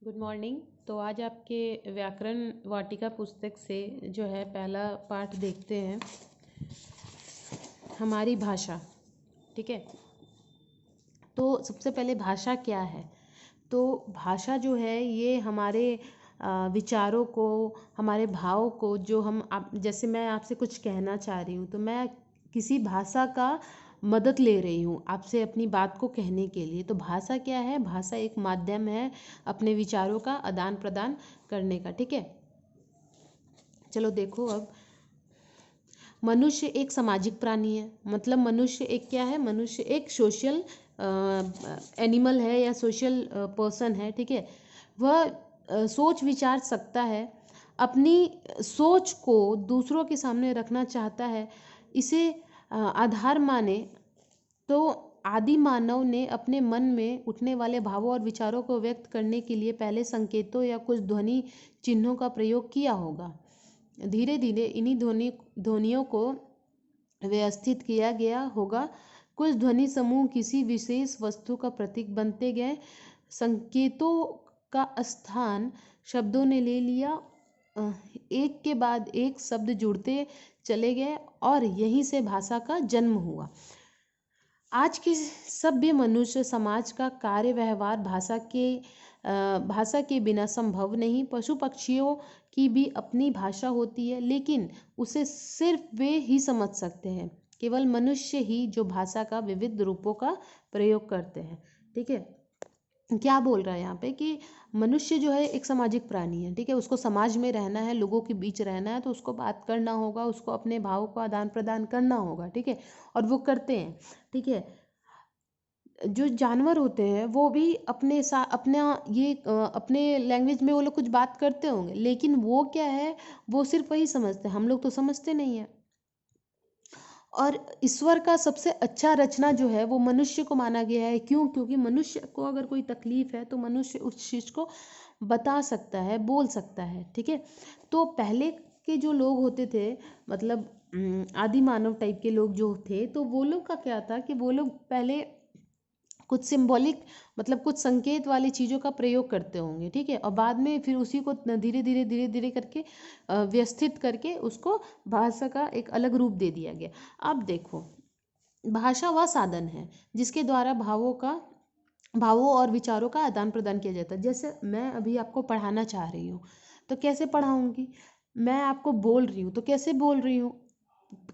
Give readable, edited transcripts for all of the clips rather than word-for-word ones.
Good morning. तो आज आपके व्याकरण वाटिका पुस्तक से जो है पहला पाठ देखते हैं, हमारी भाषा। ठीक है, तो सबसे पहले भाषा क्या है। तो भाषा जो है ये हमारे विचारों को, हमारे भाव को, जो जैसे मैं आपसे कुछ कहना चाह रही हूँ तो मैं किसी भाषा का मदद ले रही हूँ आपसे अपनी बात को कहने के लिए। तो भाषा क्या है? भाषा एक माध्यम है अपने विचारों का आदान प्रदान करने का। ठीक है, चलो देखो अब। मनुष्य एक सामाजिक प्राणी है। मतलब मनुष्य एक क्या है? मनुष्य एक सोशल एनिमल है या सोशल पर्सन है। ठीक है, वह सोच विचार सकता है, अपनी सोच को दूसरों के सामने रखना चाहता है, इसे आधार माने। तो आदि मानव ने अपने मन में उठने वाले भावों और विचारों को व्यक्त करने के लिए पहले संकेतों या कुछ ध्वनि चिन्हों का प्रयोग किया होगा। धीरे धीरे इन्हीं ध्वनियों को व्यवस्थित किया गया होगा। कुछ ध्वनि समूह किसी विशेष वस्तु का प्रतीक बनते गए। संकेतों का स्थान शब्दों ने ले लिया। एक के बाद एक शब्द जुड़ते चले गए और यहीं से भाषा का जन्म हुआ। आज के सभ्य मनुष्य समाज का कार्य व्यवहार भाषा के बिना संभव नहीं। पशु पक्षियों की भी अपनी भाषा होती है, लेकिन उसे सिर्फ वे ही समझ सकते हैं। केवल मनुष्य ही जो भाषा का विविध रूपों का प्रयोग करते हैं। ठीक है, क्या बोल रहा है यहाँ पे कि मनुष्य जो है एक सामाजिक प्राणी है। ठीक है, उसको समाज में रहना है, लोगों के बीच रहना है, तो उसको बात करना होगा, उसको अपने भावों का आदान प्रदान करना होगा। ठीक है, और वो करते हैं। ठीक है, जो जानवर होते हैं वो भी अपने साथ अपने लैंग्वेज में वो लोग कुछ बात करते होंगे, लेकिन वो क्या है, वो सिर्फ वही समझते हैं। हम लोग तो समझते नहीं है। और ईश्वर का सबसे अच्छा रचना जो है वो मनुष्य को माना गया है। क्यों? क्योंकि मनुष्य को अगर कोई तकलीफ है तो मनुष्य उस चीज़ को बता सकता है, बोल सकता है। ठीक है, तो पहले के जो लोग होते थे, मतलब आदि मानव टाइप के लोग जो थे, तो वो लोग का क्या था कि वो लोग पहले कुछ सिंबॉलिक, मतलब कुछ संकेत वाली चीज़ों का प्रयोग करते होंगे। ठीक है, और बाद में फिर उसी को धीरे धीरे करके व्यवस्थित करके उसको भाषा का एक अलग रूप दे दिया गया। अब देखो, भाषा वह साधन है जिसके द्वारा भावों और विचारों का आदान प्रदान किया जाता है। जैसे मैं अभी आपको पढ़ाना चाह रही हूँ, तो कैसे पढ़ाऊँगी? मैं आपको बोल रही हूँ तो कैसे बोल रही हूँ?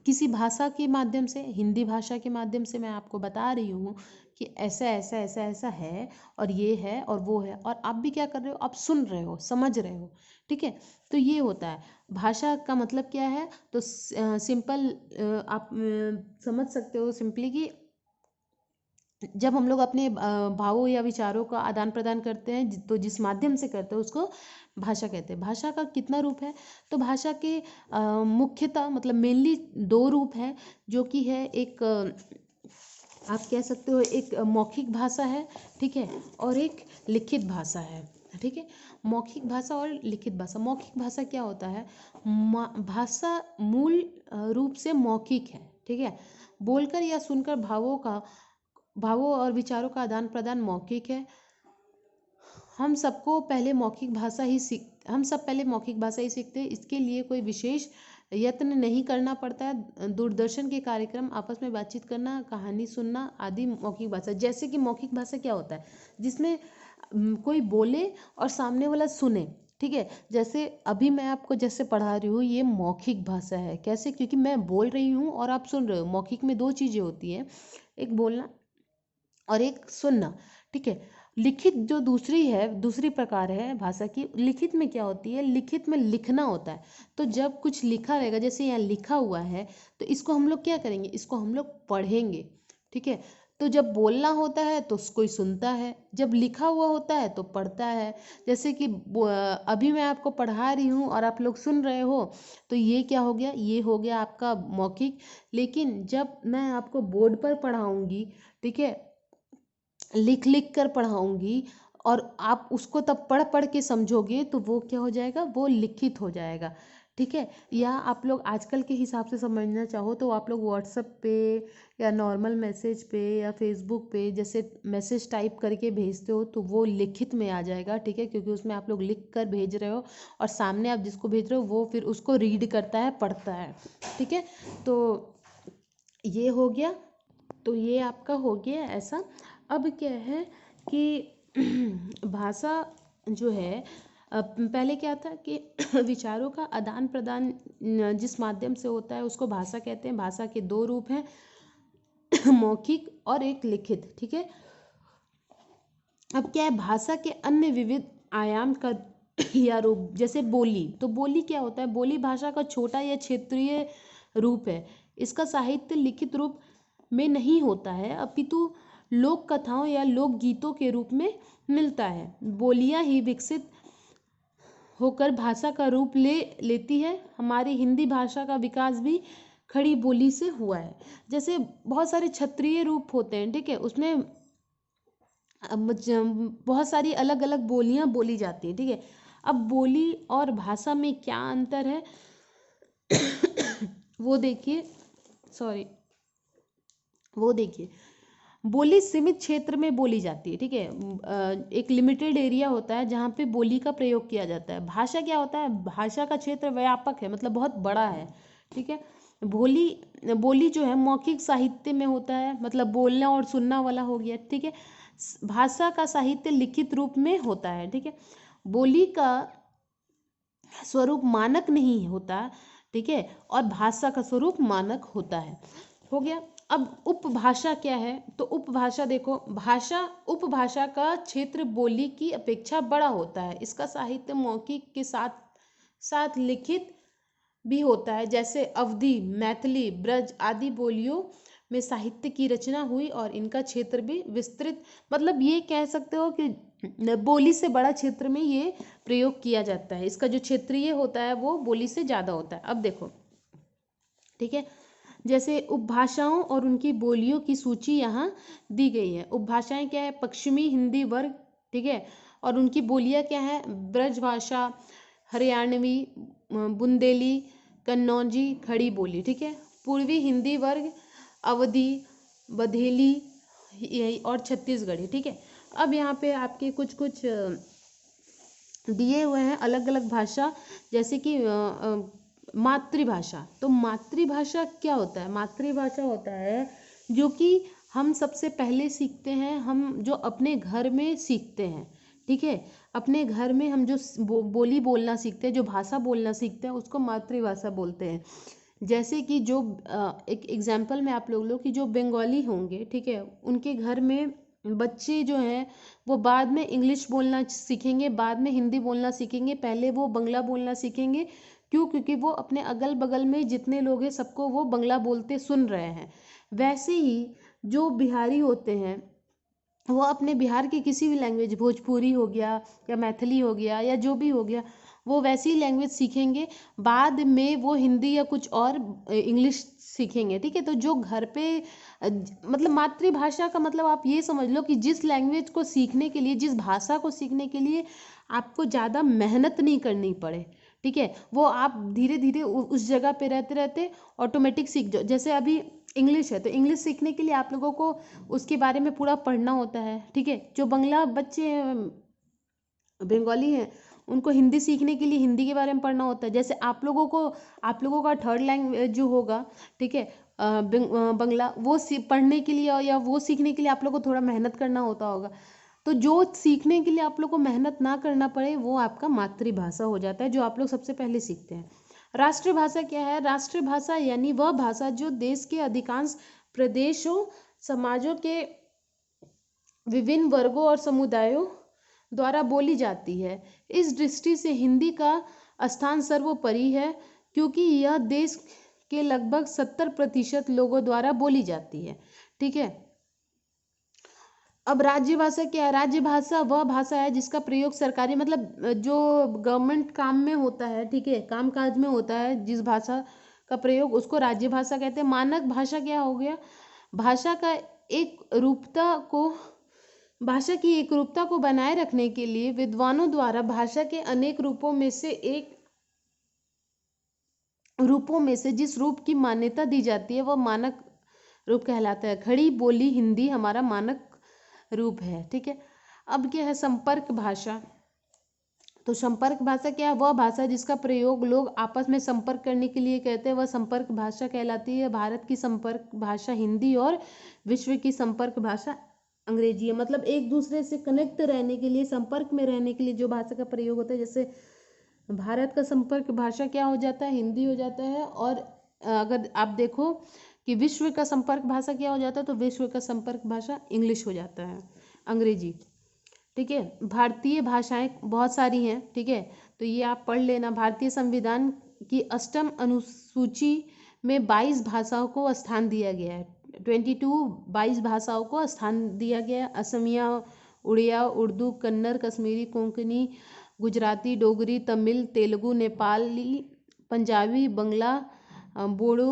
किसी भाषा के माध्यम से, हिंदी भाषा के माध्यम से मैं आपको बता रही हूँ कि ऐसा ऐसा ऐसा ऐसा है और ये है और वो है, और आप भी क्या कर रहे हो? आप सुन रहे हो, समझ रहे हो। ठीक है, तो ये होता है भाषा का मतलब क्या है। तो सिंपल आप समझ सकते हो सिंपली कि जब हम लोग अपने भावों या विचारों का आदान प्रदान करते हैं, तो जिस माध्यम से करते हैं उसको भाषा कहते हैं। भाषा का कितना रूप है? तो भाषा के मुख्यतः, मतलब मेनली दो रूप हैं, जो कि है एक आप कह सकते हो एक मौखिक भाषा है। ठीक है, और एक लिखित भाषा है। ठीक है, मौखिक भाषा और लिखित भाषा। मौखिक भाषा क्या होता है? भाषा मूल रूप से मौखिक है। ठीक है, बोलकर या सुनकर भावों और विचारों का आदान प्रदान मौखिक है। हम सब पहले मौखिक भाषा ही सीखते हैं। इसके लिए कोई विशेष यत्न नहीं करना पड़ता है। दूरदर्शन के कार्यक्रम, आपस में बातचीत करना, कहानी सुनना आदि मौखिक भाषा। जैसे कि मौखिक भाषा क्या होता है? जिसमें कोई बोले और सामने वाला सुने। ठीक है, जैसे अभी मैं आपको जैसे पढ़ा रही हूँ, ये मौखिक भाषा है। कैसे? क्योंकि मैं बोल रही हूँ और आप सुन रहे हो। मौखिक में दो चीज़ें होती हैं, एक बोलना और एक सुनना। ठीक है, लिखित जो दूसरी प्रकार है भाषा की। लिखित में क्या होती है? लिखित में लिखना होता है। तो जब कुछ लिखा रहेगा, जैसे यहाँ लिखा हुआ है, तो इसको हम लोग क्या करेंगे? इसको हम लोग पढ़ेंगे। ठीक है, तो जब बोलना होता है तो कोई सुनता है, जब लिखा हुआ होता है तो पढ़ता है। जैसे कि अभी मैं आपको पढ़ा रही हूँ और आप लोग सुन रहे हो, तो ये क्या हो गया? ये हो गया आपका मौखिक। लेकिन जब मैं आपको बोर्ड पर पढ़ाऊंगी, ठीक है, लिख लिख कर पढ़ाऊंगी, और आप उसको तब पढ़ पढ़ के समझोगे, तो वो क्या हो जाएगा? वो लिखित हो जाएगा। ठीक है। या आप लोग आजकल के हिसाब से समझना चाहो तो आप लोग व्हाट्सएप पे या नॉर्मल मैसेज पे या फेसबुक पे जैसे मैसेज टाइप करके भेजते हो तो वो लिखित में आ जाएगा, ठीक है, क्योंकि उसमें आप लोग लिख कर भेज रहे हो और सामने आप जिसको भेज रहे हो वो फिर उसको रीड करता है, पढ़ता है, ठीक है। तो ये हो गया, तो ये आपका हो गया ऐसा। अब क्या है कि भाषा जो है, पहले क्या था कि विचारों का आदान प्रदान जिस माध्यम से होता है उसको भाषा कहते हैं। भाषा के दो रूप हैं, मौखिक और एक लिखित, ठीक है। अब क्या है, भाषा के अन्य विविध आयाम का या रूप, जैसे बोली, तो बोली क्या होता है, बोली भाषा का छोटा या क्षेत्रीय रूप है। इसका साहित्य लिखित रूप में नहीं होता है, अपितु लोक कथाओं या लोक गीतों के रूप में मिलता है। बोलियां ही विकसित होकर भाषा का रूप लेती है। हमारी हिंदी भाषा का विकास भी खड़ी बोली से हुआ है। जैसे बहुत सारे क्षेत्रीय रूप होते हैं, ठीक है, उसमें बहुत सारी अलग अलग बोलियां बोली जाती हैं, ठीक है। अब बोली और भाषा में क्या अंतर है वो देखिए, सॉरी, वो देखिए, बोली सीमित क्षेत्र में बोली जाती है, ठीक है। एक लिमिटेड एरिया होता है जहाँ पे बोली का प्रयोग किया जाता है। भाषा क्या होता है, भाषा का क्षेत्र व्यापक है, मतलब बहुत बड़ा है, ठीक है। बोली बोली जो है मौखिक साहित्य में होता है, मतलब बोलना और सुनना वाला हो गया, ठीक है। भाषा का साहित्य लिखित रूप में होता है, ठीक है। बोली का स्वरूप मानक नहीं होता, ठीक है, और भाषा का स्वरूप मानक होता है, हो गया। अब उपभाषा क्या है, तो उपभाषा देखो, भाषा उपभाषा का क्षेत्र बोली की अपेक्षा बड़ा होता है। इसका साहित्य मौखिक के साथ साथ लिखित भी होता है। जैसे अवधी, मैथिली, ब्रज आदि बोलियों में साहित्य की रचना हुई और इनका क्षेत्र भी विस्तृत, मतलब ये कह सकते हो कि बोली से बड़ा क्षेत्र में ये प्रयोग किया जाता है। इसका जो क्षेत्रीय होता है वो बोली से ज़्यादा होता है। अब देखो, ठीक है, जैसे उपभाषाओं और उनकी बोलियों की सूची यहाँ दी गई है। उपभाषाएं क्या है, पश्चिमी हिंदी वर्ग, ठीक है, और उनकी बोलियाँ क्या है, ब्रज भाषा, हरियाणवी, बुंदेली, कन्नौजी, खड़ी बोली, ठीक है। पूर्वी हिंदी वर्ग, अवधी, बघेली और छत्तीसगढ़ी, ठीक है। अब यहाँ पे आपके कुछ कुछ दिए हुए हैं अलग अलग भाषा, जैसे कि मातृभाषा। तो मातृभाषा क्या होता है, मातृभाषा होता है जो कि हम सबसे पहले सीखते हैं, हम जो अपने घर में सीखते हैं, ठीक है। अपने घर में हम जो बोली बोलना सीखते हैं, जो भाषा बोलना सीखते हैं, उसको मातृभाषा बोलते हैं। जैसे कि जो एक एग्जाम्पल में आप लोग कि जो बंगाली होंगे, ठीक है, उनके घर में बच्चे जो हैं वो बाद में इंग्लिश बोलना सीखेंगे, बाद में हिंदी बोलना सीखेंगे, पहले वो बंगला बोलना सीखेंगे। क्यों, क्योंकि वो अपने अगल बगल में जितने लोग हैं सबको वो बंगला बोलते सुन रहे हैं। वैसे ही जो बिहारी होते हैं वो अपने बिहार की किसी भी लैंग्वेज, भोजपुरी हो गया या मैथिली हो गया या जो भी हो गया, वो वैसी लैंग्वेज सीखेंगे, बाद में वो हिंदी या कुछ और इंग्लिश सीखेंगे, ठीक है। तो जो घर पे मतलब मातृभाषा का मतलब आप ये समझ लो कि जिस लैंग्वेज को सीखने के लिए, जिस भाषा को सीखने के लिए आपको ज़्यादा मेहनत नहीं करनी पड़े, ठीक है, वो आप धीरे धीरे उस जगह पे रहते रहते ऑटोमेटिक सीख जाओ। जैसे अभी इंग्लिश है तो इंग्लिश सीखने के लिए आप लोगों को उसके बारे में पूरा पढ़ना होता है, ठीक है। जो बंगला बच्चे बंगाली हैं उनको हिंदी सीखने के लिए हिंदी के बारे में पढ़ना होता है। जैसे आप लोगों को, आप लोगों का थर्ड लैंग्वेज जो होगा, ठीक है, बंगला, वो पढ़ने के लिए या वो सीखने के लिए आप लोगों को थोड़ा मेहनत करना होता होगा। तो जो सीखने के लिए आप लोग को मेहनत ना करना पड़े वो आपका मातृभाषा हो जाता है, जो आप लोग सबसे पहले सीखते हैं। राष्ट्रभाषा क्या है, राष्ट्रभाषा यानी वह भाषा जो देश के अधिकांश प्रदेशों, समाजों के विभिन्न वर्गों और समुदायों द्वारा बोली जाती है। इस दृष्टि से हिंदी का स्थान सर्वोपरि है, क्योंकि यह देश के लगभग 70% लोगों द्वारा बोली जाती है, ठीक है। अब राज्य भाषा क्या है, राज्य भाषा वह भाषा है जिसका प्रयोग सरकारी, मतलब जो गवर्नमेंट काम में होता है, ठीक है, काम काज में होता है, जिस भाषा का प्रयोग उसको राज्य भाषा कहते हैं। मानक भाषा क्या हो गया, भाषा का एक रूपता को, भाषा की एक रूपता को बनाए रखने के लिए विद्वानों द्वारा भाषा के अनेक रूपों में से एक रूपों में से जिस रूप की मान्यता दी जाती है वह मानक रूप कहलाता है। खड़ी बोली हिंदी हमारा मानक रूप है। ठीक है, अब क्या है संपर्क भाषा। तो संपर्क भाषा क्या है? वह भाषा जिसका प्रयोग लोग आपस में संपर्क करने के लिए करते हैं, वह संपर्क भाषा कहलाती है। भारत की संपर्क भाषा हिंदी और विश्व की संपर्क भाषा अंग्रेजी है। मतलब एक दूसरे से कनेक्ट रहने के लिए, संपर्क में रहने के लिए जो भाषा का प्रयोग होता है, जैसे भारत का संपर्क भाषा क्या हो जाता है? हिंदी हो जाता है। और अगर आप देखो कि विश्व का संपर्क भाषा क्या हो जाता है, तो विश्व का संपर्क भाषा इंग्लिश हो जाता है, अंग्रेजी। ठीक है, भारतीय भाषाएं बहुत सारी हैं। ठीक है, तो ये आप पढ़ लेना। भारतीय संविधान की अष्टम अनुसूची में 22 भाषाओं को स्थान दिया गया है। 22 भाषाओं को स्थान दिया गया है। असमिया, उड़िया, उर्दू, कन्नड़, कश्मीरी, कोंकणी, गुजराती, डोगरी, तमिल, तेलुगु, नेपाली, पंजाबी, बंगला, बोडो,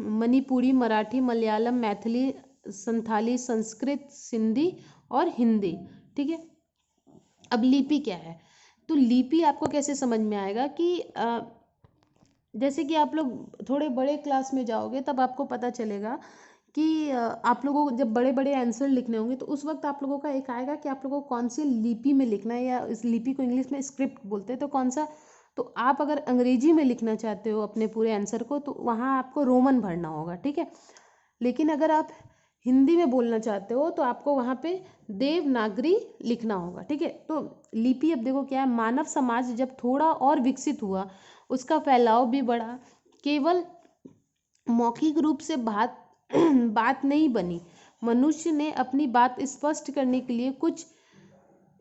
मणिपुरी, मराठी, मलयालम, मैथिली, संथाली, संस्कृत, सिंधी और हिंदी। ठीक है, अब लिपि क्या है? तो लिपि आपको कैसे समझ में आएगा कि जैसे कि आप लोग थोड़े बड़े क्लास में जाओगे तब आपको पता चलेगा कि आप लोगों को जब बड़े बड़े आंसर लिखने होंगे तो उस वक्त आप लोगों का एक आएगा कि आप लोगों को कौन सी लिपि में लिखना है, या इस लिपि को इंग्लिश में स्क्रिप्ट बोलते हैं, तो कौन सा। तो आप अगर अंग्रेजी में लिखना चाहते हो अपने पूरे आंसर को तो वहाँ आपको रोमन भरना होगा। ठीक है, लेकिन अगर आप हिंदी में बोलना चाहते हो तो आपको वहाँ पे देवनागरी लिखना होगा। ठीक है, तो लिपि अब देखो क्या है, मानव समाज जब थोड़ा और विकसित हुआ, उसका फैलाव भी बढ़ा, केवल मौखिक रूप से बात नहीं बनी। मनुष्य ने अपनी बात स्पष्ट करने के लिए कुछ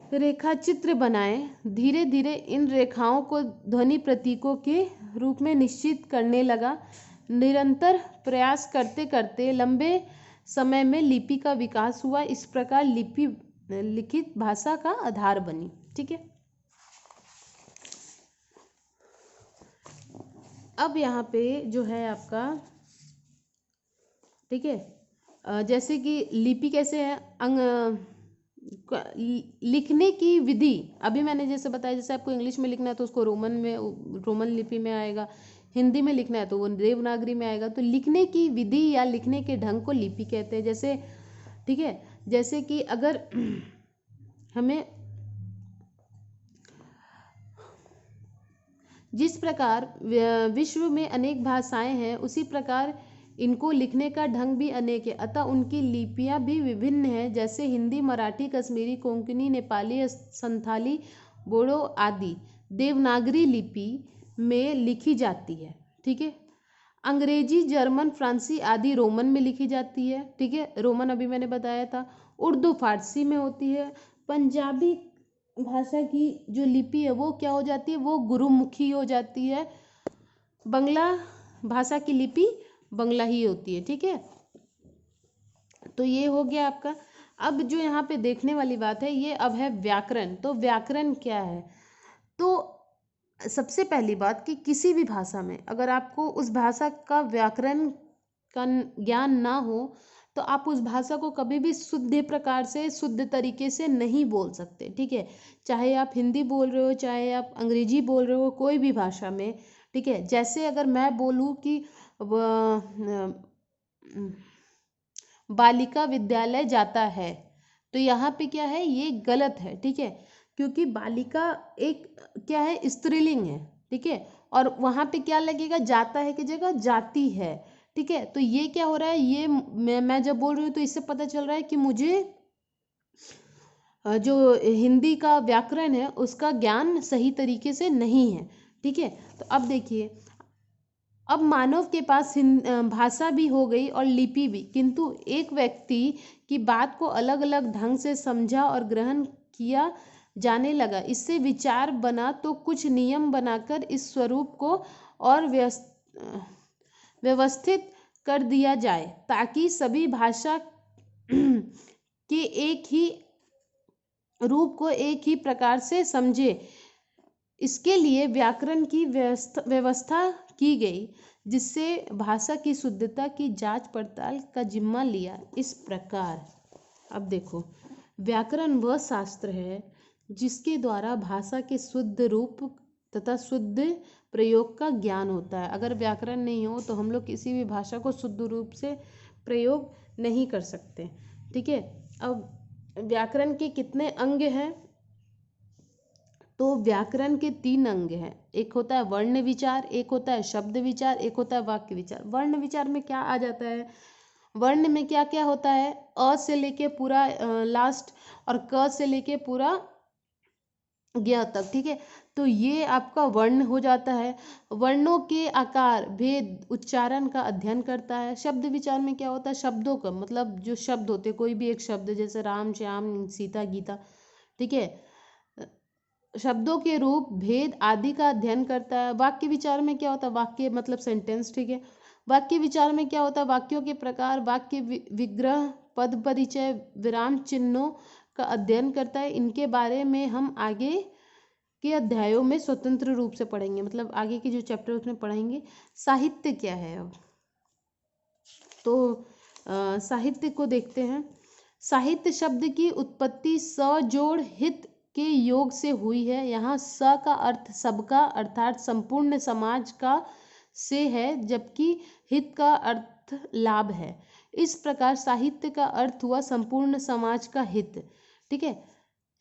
रेखा चित्र बनाए। धीरे धीरे इन रेखाओं को ध्वनि प्रतीकों के रूप में निश्चित करने लगा। निरंतर प्रयास करते करते लंबे समय में लिपि का विकास हुआ। इस प्रकार लिपि लिखित भाषा का आधार बनी। ठीक है, अब यहाँ पे जो है आपका, ठीक है, जैसे कि लिपि कैसे है, लिखने की विधि अभी मैंने जैसे बताया, जैसे आपको इंग्लिश में लिखना है तो उसको रोमन लिपि में आएगा, हिंदी में लिखना है तो वो देवनागरी में आएगा। तो लिखने की विधि या लिखने के ढंग को लिपि कहते हैं। जैसे, ठीक है, जैसे कि अगर हमें जिस प्रकार विश्व में अनेक भाषाएं हैं, उसी प्रकार इनको लिखने का ढंग भी अनेक है, अतः उनकी लिपियां भी विभिन्न हैं। जैसे हिंदी, मराठी, कश्मीरी, कोंकणी, नेपाली, संथाली, बोडो आदि देवनागरी लिपि में लिखी जाती है। ठीक है, अंग्रेजी, जर्मन, फ्रांसी आदि रोमन में लिखी जाती है। ठीक है, रोमन अभी मैंने बताया था। उर्दू फारसी में होती है। पंजाबी भाषा की जो लिपि है वो क्या हो जाती है, वो गुरुमुखी हो जाती है। बंगला भाषा की लिपि बंगला ही होती है। ठीक है, तो ये हो गया आपका। अब जो यहाँ पे देखने वाली बात है, ये अब है व्याकरण। तो व्याकरण क्या है? तो सबसे पहली बात कि किसी भी भाषा में अगर आपको उस भाषा का व्याकरण का ज्ञान ना हो तो आप उस भाषा को कभी भी शुद्ध प्रकार से, शुद्ध तरीके से नहीं बोल सकते। ठीक है, चाहे आप हिंदी बोल रहे हो, चाहे आप अंग्रेजी बोल रहे हो, कोई भी भाषा में। ठीक है, जैसे अगर मैं बोलूँ कि बालिका विद्यालय जाता है, तो यहाँ पे क्या है, ये गलत है। ठीक है, क्योंकि बालिका एक क्या है, स्त्रीलिंग है। ठीक है, और वहाँ पे क्या लगेगा, जाता है की जगह जाती है। ठीक है, तो ये क्या हो रहा है, ये मैं जब बोल रही हूँ तो इससे पता चल रहा है कि मुझे जो हिंदी का व्याकरण है उसका ज्ञान सही तरीके से नहीं है। ठीक है, तो अब देखिए, अब मानव के पास भाषा भी हो गई और लिपि भी, किंतु एक व्यक्ति की बात को अलग अलग ढंग से समझा और ग्रहण किया जाने लगा। इससे विचार बना तो कुछ नियम बनाकर इस स्वरूप को और व्यवस्थित कर दिया जाए ताकि सभी भाषा के एक ही रूप को एक ही प्रकार से समझे। इसके लिए व्याकरण की व्यवस्था की गई, जिससे भाषा की शुद्धता की जांच पड़ताल का जिम्मा लिया। इस प्रकार अब देखो, व्याकरण वह शास्त्र है जिसके द्वारा भाषा के शुद्ध रूप तथा शुद्ध प्रयोग का ज्ञान होता है। अगर व्याकरण नहीं हो तो हम लोग किसी भी भाषा को शुद्ध रूप से प्रयोग नहीं कर सकते। ठीक है। अब व्याकरण के कितने अंग हैं? तो व्याकरण के 3 अंग हैं। एक होता है वर्ण विचार, एक होता है शब्द विचार, एक होता है वाक्य विचार। वर्ण विचार में क्या आ जाता है? वर्ण में क्या क्या होता है? अ से लेके पूरा लास्ट और क से लेके पूरा ज्ञ तक। ठीक है। तो ये आपका वर्ण हो जाता है। वर्णों के आकार, भेद, उच्चारण का अध्ययन करता है। शब्द विचार में क्या होता है? शब्दों का मतलब जो शब्द होते, कोई भी एक शब्द, जैसे राम, श्याम, सीता, गीता। ठीक है। शब्दों के रूप, भेद आदि का अध्ययन करता है। वाक्य विचार में क्या होता है? वाक्य मतलब सेंटेंस। ठीक है। वाक्य विचार में क्या होता है? वाक्यों के प्रकार, वाक्य विग्रह, पद परिचय, विराम चिन्हों का अध्ययन करता है। इनके बारे में हम आगे के अध्यायों में स्वतंत्र रूप से पढ़ेंगे, मतलब आगे के जो चैप्टर उसमें पढ़ेंगे। साहित्य क्या है? अब तो साहित्य को देखते हैं। साहित्य शब्द की उत्पत्ति स जोड़ हित के योग से हुई है। यहाँ स का अर्थ सबका अर्थात संपूर्ण समाज का से है, जबकि हित का अर्थ लाभ है। इस प्रकार साहित्य का अर्थ हुआ संपूर्ण समाज का हित। ठीक है।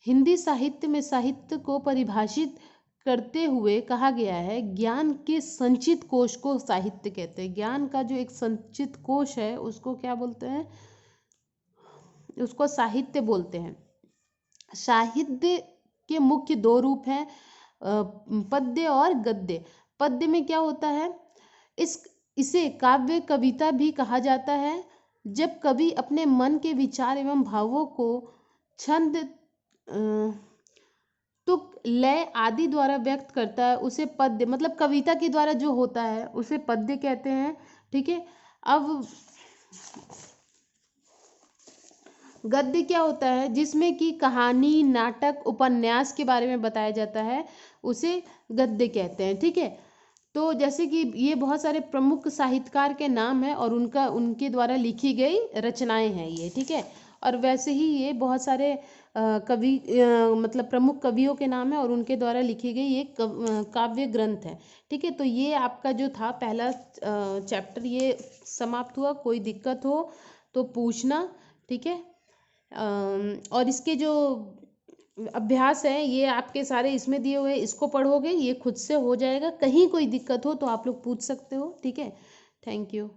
हिंदी साहित्य में साहित्य को परिभाषित करते हुए कहा गया है, ज्ञान के संचित कोश को साहित्य कहते हैं। ज्ञान का जो एक संचित कोश है उसको क्या बोलते हैं? उसको साहित्य बोलते हैं। साहित्य के मुख्य 2 रूप हैं, पद्य और गद्य। पद्य में क्या होता है? इसे काव्य कविता भी कहा जाता है। जब कवि अपने मन के विचार एवं भावों को छंद, तुक, लय आदि द्वारा व्यक्त करता है, उसे पद्य मतलब कविता के द्वारा जो होता है उसे पद्य कहते हैं। ठीक है। अब गद्य क्या होता है? जिसमें कि कहानी, नाटक, उपन्यास के बारे में बताया जाता है, उसे गद्य कहते हैं। ठीक है। तो जैसे कि ये बहुत सारे प्रमुख साहित्यकार के नाम हैं और उनके द्वारा लिखी गई रचनाएं हैं ये। ठीक है। और वैसे ही ये बहुत सारे कवि मतलब प्रमुख कवियों के नाम है और उनके द्वारा लिखी गई एक काव्य ग्रंथ है। ठीक है। तो ये आपका जो था पहला चैप्टर ये समाप्त हुआ। कोई दिक्कत हो तो पूछना। ठीक है। और इसके जो अभ्यास है ये आपके सारे इसमें दिए हुए, इसको पढ़ोगे ये खुद से हो जाएगा। कहीं कोई दिक्कत हो तो आप लोग पूछ सकते हो। ठीक है। Thank you.